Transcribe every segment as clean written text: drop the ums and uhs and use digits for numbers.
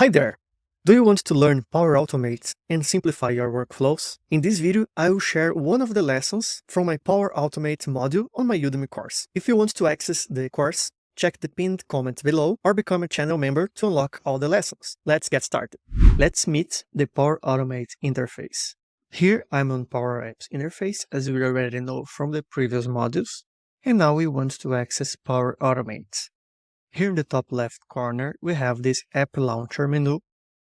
Hi there! Do you want to learn Power Automate and simplify your workflows? In this video, I will share one of the lessons from my Power Automate module on my Udemy course. If you want to access the course, check the pinned comment below or become a channel member to unlock all the lessons. Let's get started. Let's meet the Power Automate interface. Here I'm on Power Apps interface, as we already know from the previous modules, and now we want to access Power Automate. Here in the top left corner, we have this App Launcher menu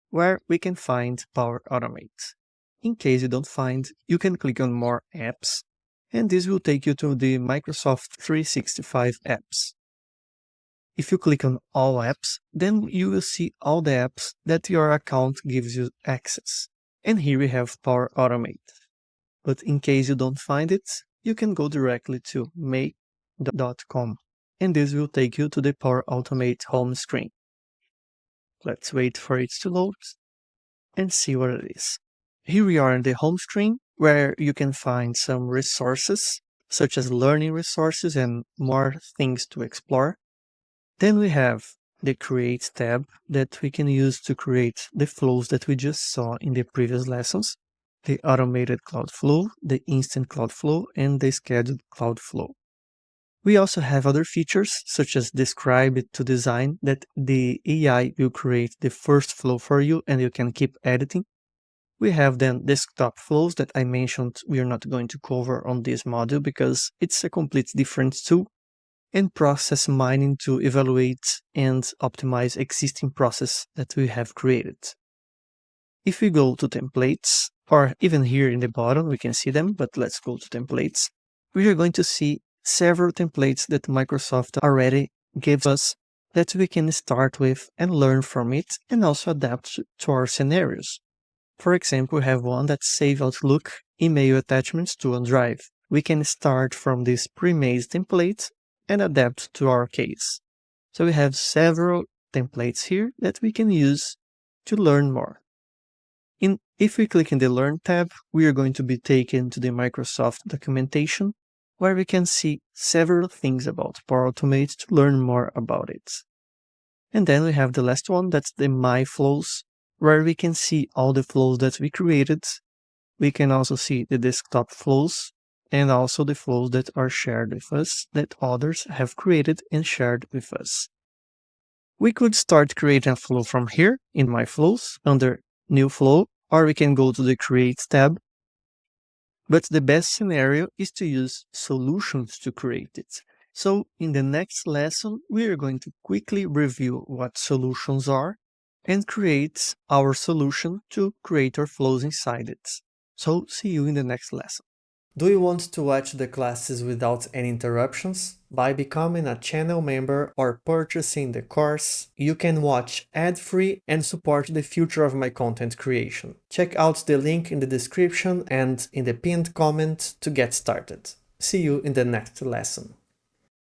where we can find Power Automate. In case you don't find, you can click on More Apps, and this will take you to the Microsoft 365 apps. If you click on All Apps, then you will see all the apps that your account gives you access. And here we have Power Automate. But in case you don't find it, you can go directly to make.com. And this will take you to the Power Automate home screen. Let's wait for it to load and see what it is. Here we are in the home screen, where you can find some resources, such as learning resources and more things to explore. Then we have the Create tab that we can use to create the flows that we just saw in the previous lessons, the Automated Cloud Flow, the Instant Cloud Flow, and the Scheduled Cloud Flow. We also have other features, such as Describe to Design, that the AI will create the first flow for you and you can keep editing. We have then Desktop Flows that I mentioned we are not going to cover on this module because it's a complete different tool, and Process Mining to evaluate and optimize existing process that we have created. If we go to Templates, or even here in the bottom, we can see them, but let's go to Templates. We are going to see several templates that Microsoft already gives us that we can start with and learn from it and also adapt to our scenarios. For example, we have one that Save Outlook email attachments to OneDrive. We can start from this pre-made template and adapt to our case. So we have several templates here that we can use to learn more. If we click in the Learn tab, we are going to be taken to the Microsoft documentation, where we can see several things about Power Automate to learn more about it. And then we have the last one, that's the My Flows, where we can see all the flows that we created. We can also see the desktop flows and also the flows that are shared with us that others have created and shared with us. We could start creating a flow from here in My Flows under New Flow, or we can go to the Create tab. But the best scenario is to use solutions to create it. So in the next lesson, we are going to quickly review what solutions are and create our solution to create our flows inside it. So see you in the next lesson. Do you want to watch the classes without any interruptions? By becoming a channel member or purchasing the course, you can watch ad-free and support the future of my content creation. Check out the link in the description and in the pinned comment to get started. See you in the next lesson.